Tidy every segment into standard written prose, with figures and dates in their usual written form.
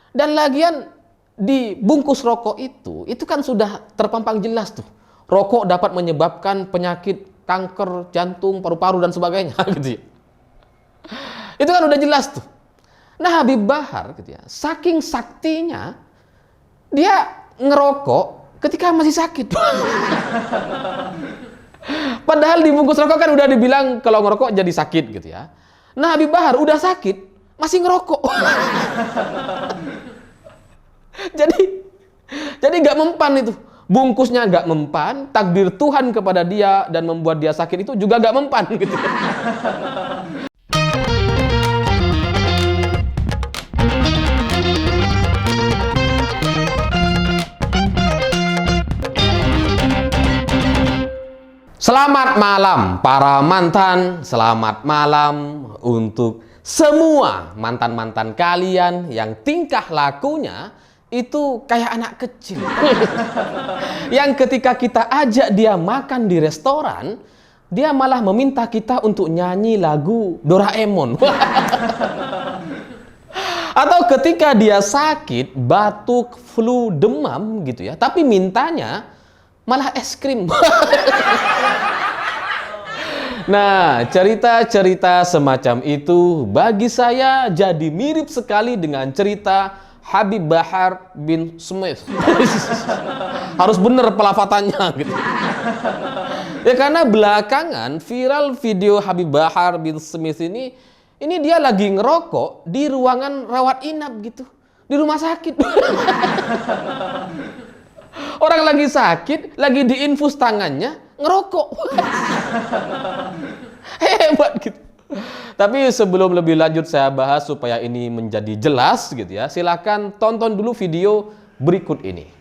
Dan lagian di bungkus rokok itu kan sudah terpampang jelas tuh. Rokok dapat menyebabkan penyakit kanker, jantung, paru-paru dan sebagainya gitu ya. Itu kan udah jelas tuh. Nah, Habib Bahar gitu ya, saking saktinya dia ngerokok ketika masih sakit. Padahal di bungkus rokok kan udah dibilang kalau ngerokok jadi sakit gitu ya. Nah, Habib Bahar udah sakit masih ngerokok. Jadi nggak mempan itu. Bungkusnya nggak mempan, takdir Tuhan kepada dia dan membuat dia sakit itu juga nggak mempan gitu. Selamat malam para mantan, selamat malam untuk semua mantan-mantan kalian yang tingkah lakunya itu kayak anak kecil. Yang ketika kita ajak dia makan di restoran, dia malah meminta kita untuk nyanyi lagu Doraemon. Atau ketika dia sakit, batuk, flu, demam gitu ya, tapi mintanya malah es krim. Nah, cerita-cerita semacam itu bagi saya jadi mirip sekali dengan cerita Habib Bahar bin Smith. Harus bener pelafatannya gitu. Ya karena belakangan viral video Habib Bahar bin Smith ini dia lagi ngerokok di ruangan rawat inap gitu, di rumah sakit. Orang lagi sakit, lagi diinfus tangannya, ngerokok. Hebat gitu. Tapi sebelum lebih lanjut saya bahas supaya ini menjadi jelas gitu ya, silakan tonton dulu video berikut ini.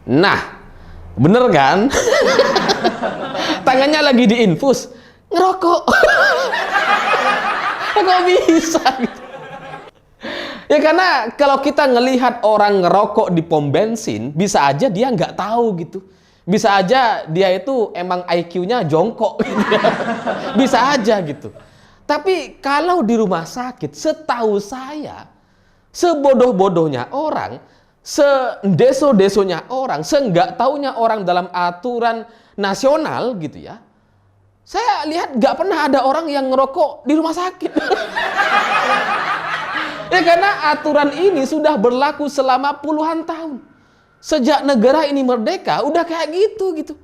Nah, bener kan? Tangannya lagi diinfus, ngerokok. Kok bisa gitu? Ya karena kalau kita ngelihat orang ngerokok di pom bensin, bisa aja dia nggak tahu gitu. Bisa aja dia itu emang IQ-nya jongkok gitu ya. Bisa aja gitu. Tapi kalau di rumah sakit, setahu saya, sebodoh-bodohnya orang, sedeso-desonya orang, seenggak taunya orang dalam aturan nasional gitu ya, saya lihat nggak pernah ada orang yang ngerokok di rumah sakit. Ya karena aturan ini sudah berlaku selama puluhan tahun. Sejak negara ini merdeka udah kayak gitu.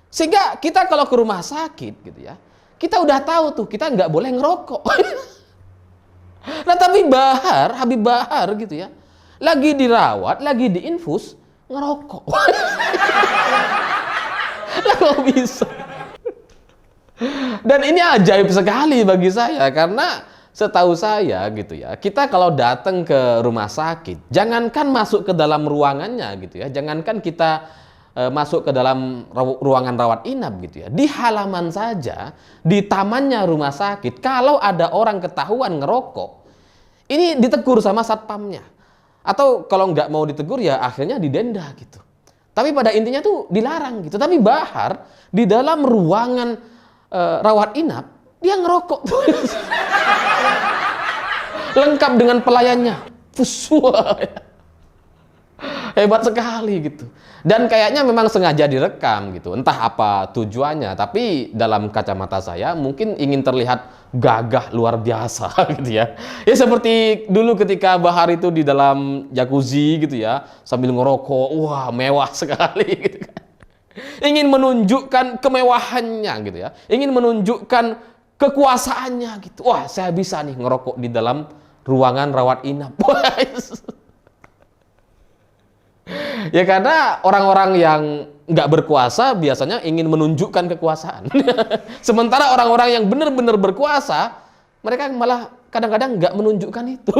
Sehingga kita kalau ke rumah sakit gitu ya, kita udah tahu tuh kita nggak boleh ngerokok. Nah tapi Habib Bahar gitu ya, lagi dirawat, lagi diinfus, ngerokok. Lah kok bisa? Dan ini ajaib sekali bagi saya karena setahu saya gitu ya, kita kalau datang ke rumah sakit, jangankan masuk ke dalam ruangannya gitu ya, jangankan kita masuk ke dalam ruangan rawat inap gitu ya, di halaman saja, di tamannya rumah sakit, kalau ada orang ketahuan ngerokok, ini ditegur sama satpamnya. Atau kalau nggak mau ditegur ya akhirnya didenda gitu. Tapi pada intinya tuh dilarang gitu. Tapi Bahar di dalam ruangan rawat inap dia ngerokok tuh. Lengkap dengan pelayannya. Fuswa. Hebat sekali gitu. Dan kayaknya memang sengaja direkam gitu. Entah apa tujuannya, tapi dalam kacamata saya mungkin ingin terlihat gagah luar biasa gitu ya. Ya seperti dulu ketika Bahar itu di dalam jacuzzi gitu ya, sambil ngerokok, wah mewah sekali gitu kan. Ingin menunjukkan kemewahannya gitu ya. Ingin menunjukkan kekuasaannya gitu. Wah, saya bisa nih ngerokok di dalam ruangan rawat inap. Ya karena orang-orang yang nggak berkuasa biasanya ingin menunjukkan kekuasaan. Sementara orang-orang yang benar-benar berkuasa, mereka malah kadang-kadang nggak menunjukkan itu.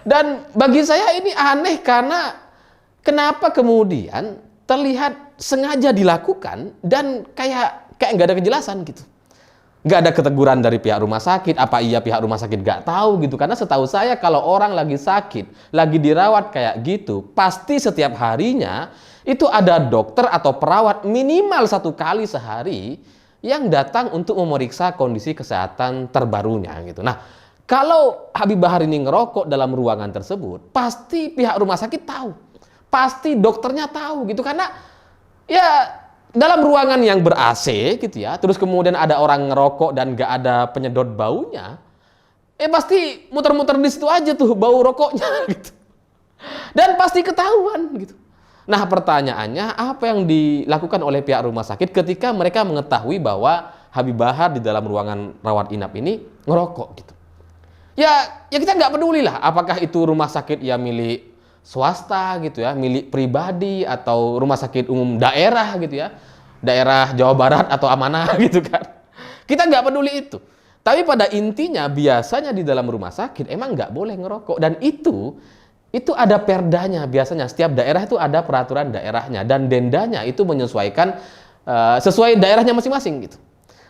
Dan bagi saya ini aneh karena kenapa kemudian terlihat sengaja dilakukan dan kayak kayak nggak ada kejelasan gitu. Nggak ada keteguran dari pihak rumah sakit, apa iya pihak rumah sakit nggak tahu gitu. Karena setahu saya kalau orang lagi sakit, lagi dirawat kayak gitu, pasti setiap harinya itu ada dokter atau perawat minimal 1 kali sehari yang datang untuk memeriksa kondisi kesehatan terbarunya gitu. Nah, kalau Habib Bahar ini ngerokok dalam ruangan tersebut, pasti pihak rumah sakit tahu. Pasti dokternya tahu gitu, karena ya dalam ruangan yang ber-AC gitu ya, terus kemudian ada orang ngerokok dan gak ada penyedot baunya, pasti muter-muter di situ aja tuh bau rokoknya gitu. Dan pasti ketahuan gitu. Nah, pertanyaannya apa yang dilakukan oleh pihak rumah sakit ketika mereka mengetahui bahwa Habib Bahar di dalam ruangan rawat inap ini ngerokok gitu. Ya kita nggak peduli lah apakah itu rumah sakit ya milik swasta gitu ya, milik pribadi atau rumah sakit umum daerah gitu ya, daerah Jawa Barat atau amanah gitu kan. Kita nggak peduli itu. Tapi pada intinya biasanya di dalam rumah sakit emang nggak boleh ngerokok, dan itu ada perdanya biasanya. Setiap daerah itu ada peraturan daerahnya dan dendanya itu menyesuaikan sesuai daerahnya masing-masing gitu.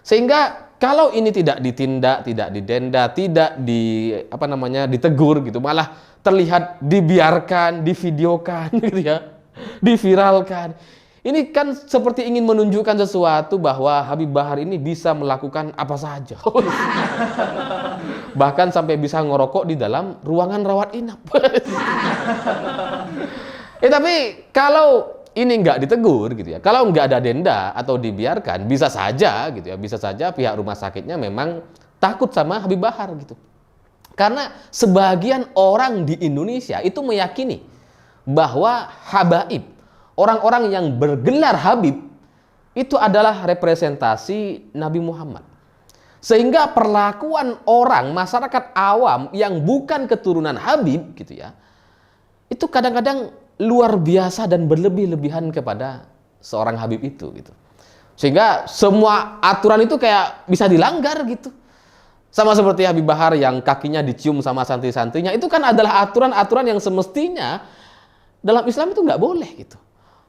Sehingga kalau ini tidak ditindak, tidak didenda, tidak ditegur gitu, malah terlihat dibiarkan, divideokan gitu ya, diviralkan. Ini kan seperti ingin menunjukkan sesuatu bahwa Habib Bahar ini bisa melakukan apa saja. Bahkan sampai bisa ngerokok di dalam ruangan rawat inap. Tapi kalau ini nggak ditegur gitu ya, kalau nggak ada denda atau dibiarkan, bisa saja gitu ya, bisa saja pihak rumah sakitnya memang takut sama Habib Bahar gitu. Karena sebagian orang di Indonesia itu meyakini bahwa habaib, orang-orang yang bergelar Habib, itu adalah representasi Nabi Muhammad. Sehingga perlakuan orang, masyarakat awam yang bukan keturunan Habib gitu ya, itu kadang-kadang luar biasa dan berlebih-lebihan kepada seorang Habib itu gitu. Sehingga semua aturan itu kayak bisa dilanggar gitu. Sama seperti Habib Bahar yang kakinya dicium sama santri-santrinya, itu kan adalah aturan-aturan yang semestinya dalam Islam itu nggak boleh gitu.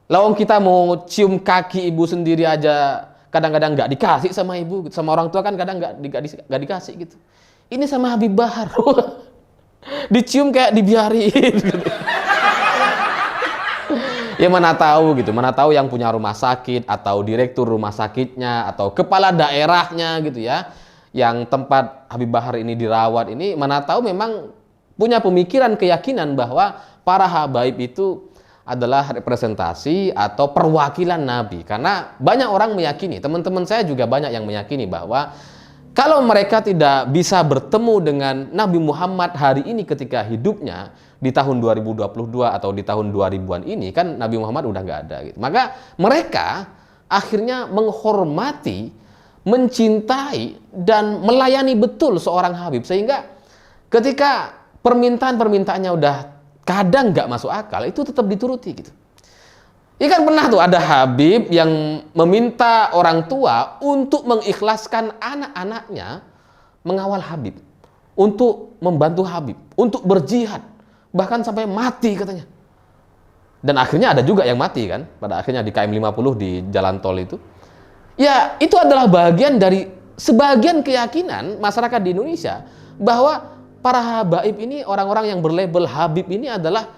Lawang kita mau cium kaki ibu sendiri aja kadang-kadang nggak dikasih sama ibu, sama orang tua kan kadang nggak dikasih gitu. Ini sama Habib Bahar, dicium kayak dibiarin gitu. Ya mana tahu gitu, mana tahu yang punya rumah sakit atau direktur rumah sakitnya atau kepala daerahnya gitu ya, yang tempat Habib Bahar ini dirawat ini, mana tahu memang punya pemikiran, keyakinan bahwa para habaib itu adalah representasi atau perwakilan Nabi. Karena banyak orang meyakini, teman-teman saya juga banyak yang meyakini bahwa kalau mereka tidak bisa bertemu dengan Nabi Muhammad hari ini ketika hidupnya di tahun 2022 atau di tahun 2000-an ini, kan Nabi Muhammad udah nggak ada gitu. Maka mereka akhirnya menghormati, mencintai dan melayani betul seorang Habib, sehingga ketika permintaan-permintaannya udah kadang nggak masuk akal, itu tetap dituruti gitu. Ikan pernah tuh ada Habib yang meminta orang tua untuk mengikhlaskan anak-anaknya mengawal Habib, untuk membantu Habib, untuk berjihad, bahkan sampai mati katanya. Dan akhirnya ada juga yang mati kan, pada akhirnya di KM 50 di jalan tol itu. Ya, itu adalah bagian dari sebagian keyakinan masyarakat di Indonesia bahwa para habaib ini, orang-orang yang berlabel Habib ini adalah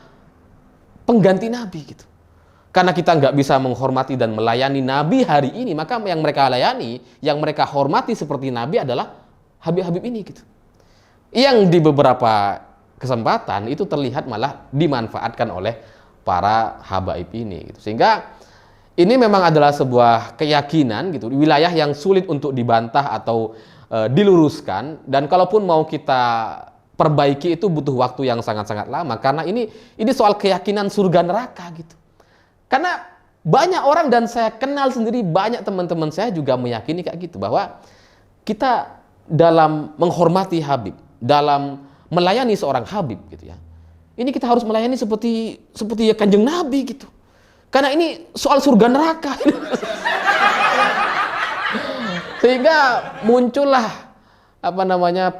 pengganti Nabi gitu. Karena kita nggak bisa menghormati dan melayani Nabi hari ini, maka yang mereka layani, yang mereka hormati seperti Nabi adalah Habib-Habib ini gitu. Yang di beberapa kesempatan itu terlihat malah dimanfaatkan oleh para habaib ini gitu. Sehingga ini memang adalah sebuah keyakinan gitu, wilayah yang sulit untuk dibantah atau diluruskan, dan kalaupun mau kita perbaiki itu butuh waktu yang sangat-sangat lama, karena ini soal keyakinan surga neraka gitu. Karena banyak orang, dan saya kenal sendiri banyak teman-teman saya juga meyakini kayak gitu, bahwa kita dalam menghormati Habib, dalam melayani seorang Habib gitu ya, ini kita harus melayani seperti ya Kanjeng Nabi gitu. Karena ini soal surga neraka. Sehingga muncullah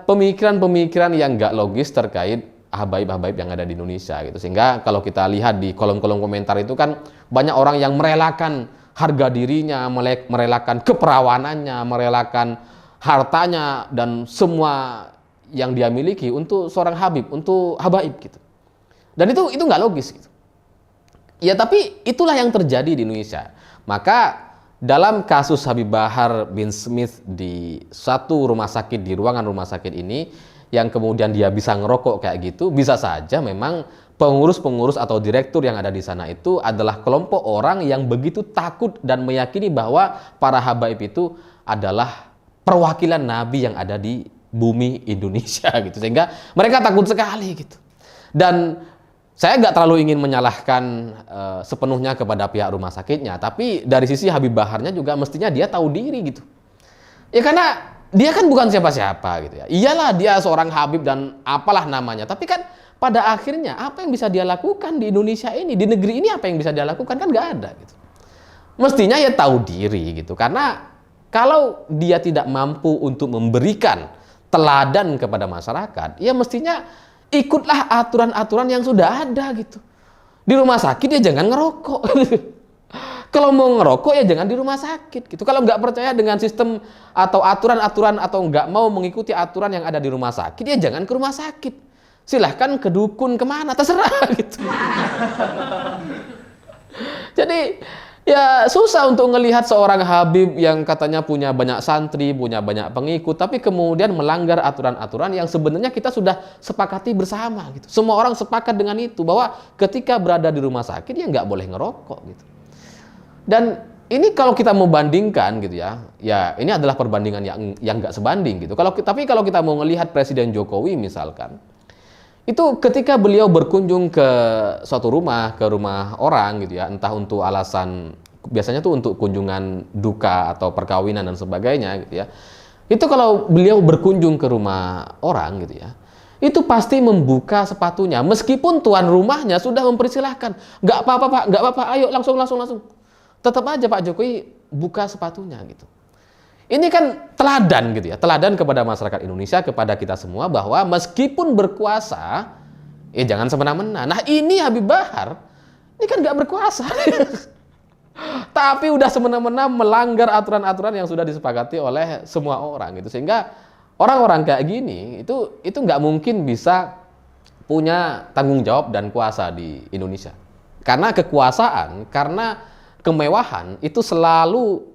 pemikiran-pemikiran yang nggak logis terkait habaib-habaib yang ada di Indonesia gitu. Sehingga kalau kita lihat di kolom-kolom komentar itu kan banyak orang yang merelakan harga dirinya, merelakan keperawanannya, merelakan hartanya dan semua yang dia miliki untuk seorang Habib, untuk habaib gitu. Dan itu nggak logis gitu. Ya tapi itulah yang terjadi di Indonesia. Maka dalam kasus Habib Bahar bin Smith di satu rumah sakit, di ruangan rumah sakit ini, yang kemudian dia bisa ngerokok kayak gitu, bisa saja memang pengurus-pengurus atau direktur yang ada di sana itu adalah kelompok orang yang begitu takut dan meyakini bahwa para habaib itu adalah perwakilan Nabi yang ada di bumi Indonesia gitu. Sehingga mereka takut sekali gitu. Dan saya nggak terlalu ingin menyalahkan sepenuhnya kepada pihak rumah sakitnya, tapi dari sisi Habib Baharnya juga mestinya dia tahu diri gitu. Ya karena dia kan bukan siapa-siapa gitu ya. Iyalah dia seorang Habib dan apalah namanya, tapi kan pada akhirnya apa yang bisa dia lakukan di Indonesia ini, di negeri ini apa yang bisa dia lakukan kan nggak ada gitu. Mestinya ya tahu diri gitu, karena kalau dia tidak mampu untuk memberikan teladan kepada masyarakat, ya mestinya ikutlah aturan-aturan yang sudah ada gitu. Di rumah sakit ya jangan ngerokok. Kalau mau ngerokok ya jangan di rumah sakit gitu. Kalau nggak percaya dengan sistem atau aturan-aturan atau nggak mau mengikuti aturan yang ada di rumah sakit, ya jangan ke rumah sakit. Silahkan ke dukun kemana, terserah gitu. Jadi ya susah untuk melihat seorang Habib yang katanya punya banyak santri, punya banyak pengikut, tapi kemudian melanggar aturan-aturan yang sebenarnya kita sudah sepakati bersama gitu. Semua orang sepakat dengan itu, bahwa ketika berada di rumah sakit ya nggak boleh ngerokok gitu. Dan ini kalau kita mau bandingkan gitu ya ini adalah perbandingan yang nggak sebanding gitu. Tapi kalau kita mau melihat Presiden Jokowi misalkan, itu ketika beliau berkunjung ke suatu rumah, ke rumah orang gitu ya, entah untuk alasan, biasanya tuh untuk kunjungan duka atau perkawinan dan sebagainya gitu ya. Itu kalau beliau berkunjung ke rumah orang gitu ya, itu pasti membuka sepatunya, meskipun tuan rumahnya sudah mempersilahkan, nggak apa-apa Pak, nggak apa-apa, ayo langsung. Tetap aja Pak Jokowi buka sepatunya gitu. Ini kan teladan gitu ya, teladan kepada masyarakat Indonesia, kepada kita semua, bahwa meskipun berkuasa, jangan semena-mena. Nah ini Habib Bahar, ini kan nggak berkuasa. Tapi udah semena-mena melanggar aturan-aturan yang sudah disepakati oleh semua orang gitu. Sehingga orang-orang kayak gini, itu nggak mungkin bisa punya tanggung jawab dan kuasa di Indonesia. Karena kekuasaan, karena kemewahan, itu selalu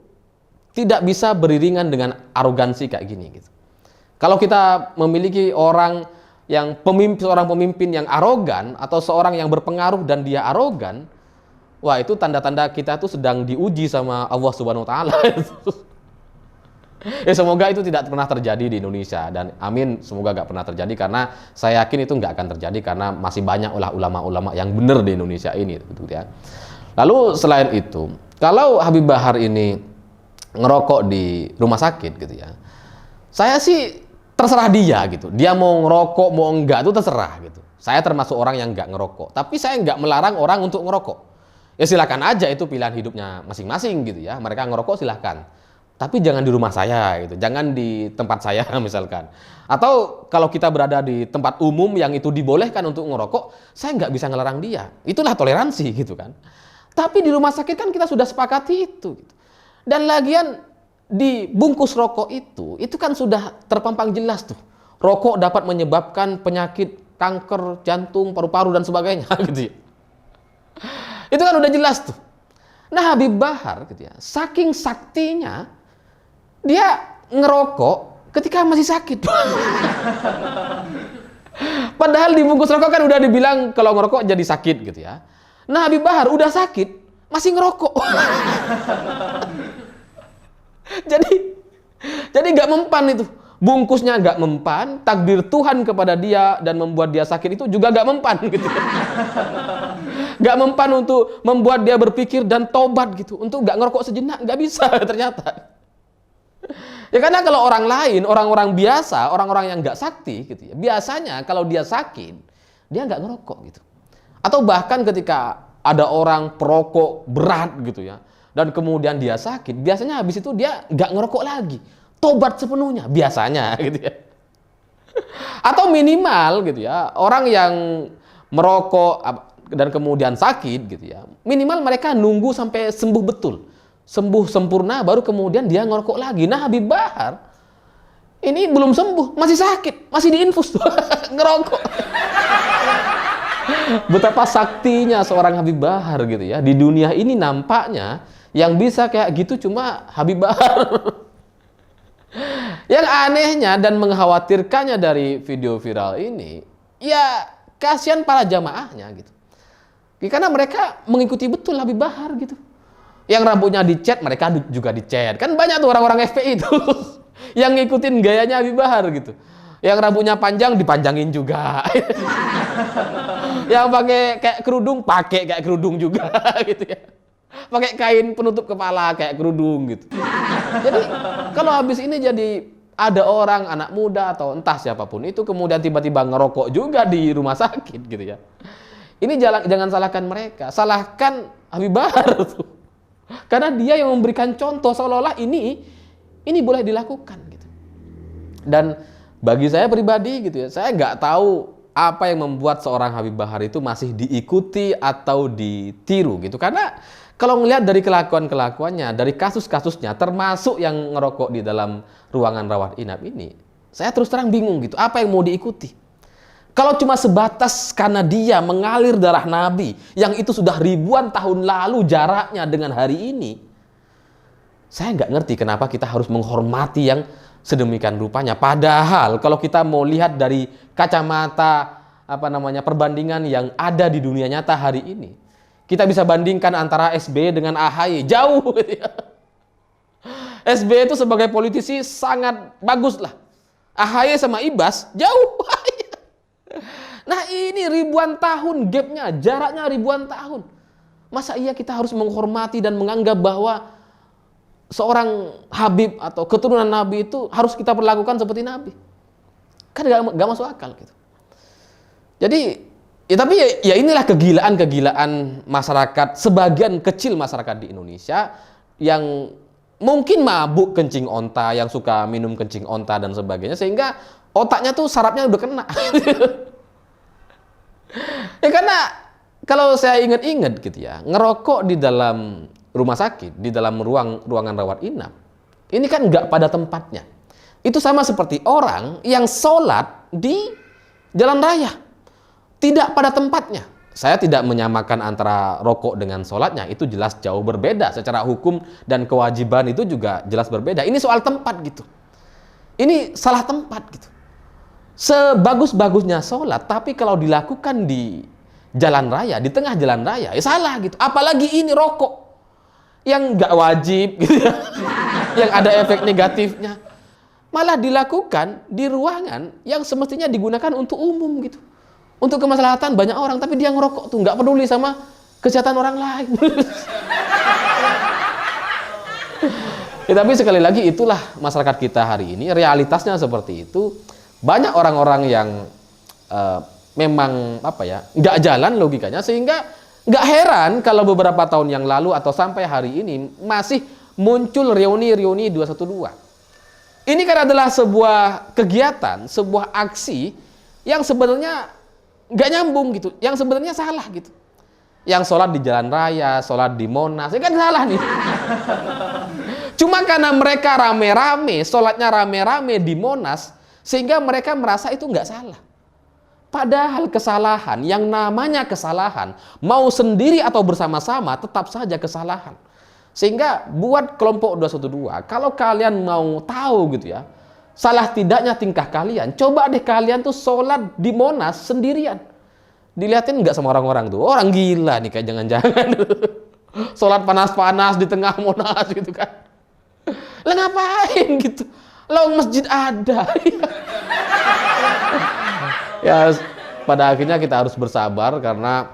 tidak bisa beriringan dengan arogansi kayak gini gitu. Kalau kita memiliki orang yang seorang pemimpin yang arogan, atau seorang yang berpengaruh dan dia arogan, wah itu tanda-tanda kita tuh sedang diuji sama Allah Subhanahu wa taala. Ya semoga itu tidak pernah terjadi di Indonesia, dan amin semoga gak pernah terjadi, karena saya yakin itu nggak akan terjadi karena masih banyak ulama-ulama yang benar di Indonesia ini gitu ya. Lalu selain itu, kalau Habib Bahar ini ngerokok di rumah sakit gitu ya, saya sih terserah dia gitu. Dia mau ngerokok mau enggak itu terserah gitu. Saya termasuk orang yang enggak ngerokok, tapi saya enggak melarang orang untuk ngerokok. Ya silakan aja, itu pilihan hidupnya masing-masing gitu ya. Mereka ngerokok silakan, tapi jangan di rumah saya gitu, jangan di tempat saya misalkan. Atau kalau kita berada di tempat umum yang itu dibolehkan untuk ngerokok, saya nggak bisa ngelarang dia. Itulah toleransi gitu kan. Tapi di rumah sakit kan kita sudah sepakati itu gitu. Dan lagian di bungkus rokok itu kan sudah terpampang jelas tuh. Rokok dapat menyebabkan penyakit kanker jantung, paru-paru dan sebagainya gitu ya. Itu kan udah jelas tuh. Nah Habib Bahar gitu ya, saking saktinya dia ngerokok ketika masih sakit. Padahal di bungkus rokok kan udah dibilang kalau ngerokok jadi sakit gitu ya. Nah Habib Bahar udah sakit masih ngerokok. Jadi nggak mempan itu. Bungkusnya nggak mempan, takdir Tuhan kepada dia dan membuat dia sakit itu juga nggak mempan gitu. Nggak mempan untuk membuat dia berpikir dan tobat gitu, untuk nggak ngerokok sejenak, nggak bisa ternyata. Ya karena kalau orang lain, orang-orang biasa, orang-orang yang nggak sakti gitu ya, biasanya kalau dia sakit, dia nggak ngerokok gitu. Atau bahkan ketika ada orang perokok berat gitu ya, dan kemudian dia sakit, biasanya habis itu dia nggak ngerokok lagi, tobat sepenuhnya biasanya gitu ya. Atau minimal gitu ya, orang yang merokok dan kemudian sakit gitu ya, minimal mereka nunggu sampai sembuh betul, sembuh sempurna, baru kemudian dia ngerokok lagi. Nah, Habib Bahar ini belum sembuh, masih sakit, masih diinfus tuh, ngerokok. Betapa saktinya seorang Habib Bahar gitu ya. Di dunia ini nampaknya yang bisa kayak gitu cuma Habib Bahar. Yang anehnya dan mengkhawatirkannya dari video viral ini, ya kasihan para jamaahnya gitu. Karena mereka mengikuti betul Habib Bahar gitu. Yang rambutnya dicet, mereka juga dicet. Kan banyak tuh orang-orang FPI itu yang ngikutin gayanya Habib Bahar gitu. Yang rambutnya panjang dipanjangin juga. Yang pakai kayak kerudung, pakai kayak kerudung juga gitu ya. Pakai kain penutup kepala kayak kerudung gitu. Jadi kalau habis ini jadi ada orang anak muda atau entah siapapun itu kemudian tiba-tiba ngerokok juga di rumah sakit gitu ya. Ini jangan salahkan mereka, salahkan Habib Bahar tuh. Karena dia yang memberikan contoh seolah-olah ini boleh dilakukan gitu. Dan bagi saya pribadi gitu ya, saya nggak tahu apa yang membuat seorang Habib Bahar itu masih diikuti atau ditiru gitu. Karena kalau ngelihat dari kelakuan-kelakuannya, dari kasus-kasusnya, termasuk yang ngerokok di dalam ruangan rawat inap ini, saya terus terang bingung gitu, apa yang mau diikuti? Kalau cuma sebatas karena dia mengalir darah Nabi, yang itu sudah ribuan tahun lalu jaraknya dengan hari ini, saya nggak ngerti kenapa kita harus menghormati yang sedemikian rupanya. Padahal kalau kita mau lihat dari kacamata perbandingan yang ada di dunia nyata hari ini, kita bisa bandingkan antara SBY dengan AHY, jauh gitu ya. SBY itu sebagai politisi sangat bagus lah. AHY sama Ibas jauh. Nah ini ribuan tahun gapnya, jaraknya ribuan tahun. Masa iya kita harus menghormati dan menganggap bahwa seorang Habib atau keturunan Nabi itu harus kita perlakukan seperti Nabi? Kan gak masuk akal gitu. Jadi tapi inilah kegilaan masyarakat, sebagian kecil masyarakat di Indonesia yang mungkin mabuk kencing onta, yang suka minum kencing onta dan sebagainya, sehingga otaknya tuh sarapnya udah kena. Ya karena kalau saya ingat-ingat gitu ya, ngerokok di dalam rumah sakit, di dalam ruangan rawat inap, ini kan nggak pada tempatnya. Itu sama seperti orang yang sholat di jalan raya, tidak pada tempatnya. Saya tidak menyamakan antara rokok dengan sholatnya, itu jelas jauh berbeda. Secara hukum dan kewajiban itu juga jelas berbeda. Ini soal tempat gitu. Ini salah tempat gitu. Sebagus-bagusnya sholat, tapi kalau dilakukan di jalan raya, di tengah jalan raya, ya salah gitu. Apalagi ini rokok yang nggak wajib gitu ya, yang ada efek negatifnya, malah dilakukan di ruangan yang semestinya digunakan untuk umum gitu, untuk kemaslahatan banyak orang, tapi dia ngerokok tuh nggak peduli sama kesehatan orang lain. Ya, tapi sekali lagi itulah masyarakat kita hari ini, realitasnya seperti itu. Banyak orang-orang yang memang nggak jalan logikanya, sehingga nggak heran kalau beberapa tahun yang lalu atau sampai hari ini masih muncul reuni 212. Ini kan adalah sebuah kegiatan, sebuah aksi yang sebenarnya nggak nyambung gitu, yang sebenarnya salah gitu. Yang sholat di jalan raya, sholat di Monas, ini kan salah nih. Cuma karena mereka rame-rame, sholatnya rame-rame di Monas, sehingga mereka merasa itu nggak salah. Padahal kesalahan, yang namanya kesalahan, mau sendiri atau bersama-sama, tetap saja kesalahan. Sehingga buat kelompok 212, kalau kalian mau tahu gitu ya, salah tidaknya tingkah kalian, coba deh kalian tuh sholat di Monas sendirian. Dilihatin nggak sama orang-orang tuh, orang gila nih kayak jangan-jangan. Sholat panas-panas di tengah Monas gitu kan. Lah ngapain gitu? Lah masjid ada. Ya pada akhirnya kita harus bersabar karena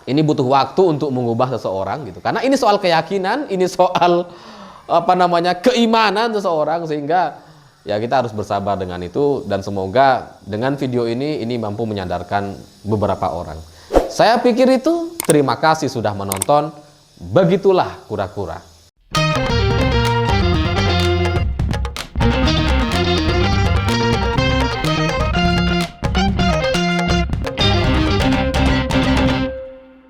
ini butuh waktu untuk mengubah seseorang gitu. Karena ini soal keyakinan, ini soal keimanan seseorang, sehingga ya kita harus bersabar dengan itu, dan semoga dengan video ini mampu menyadarkan beberapa orang. Saya pikir itu. Terima kasih sudah menonton. Begitulah kura-kura.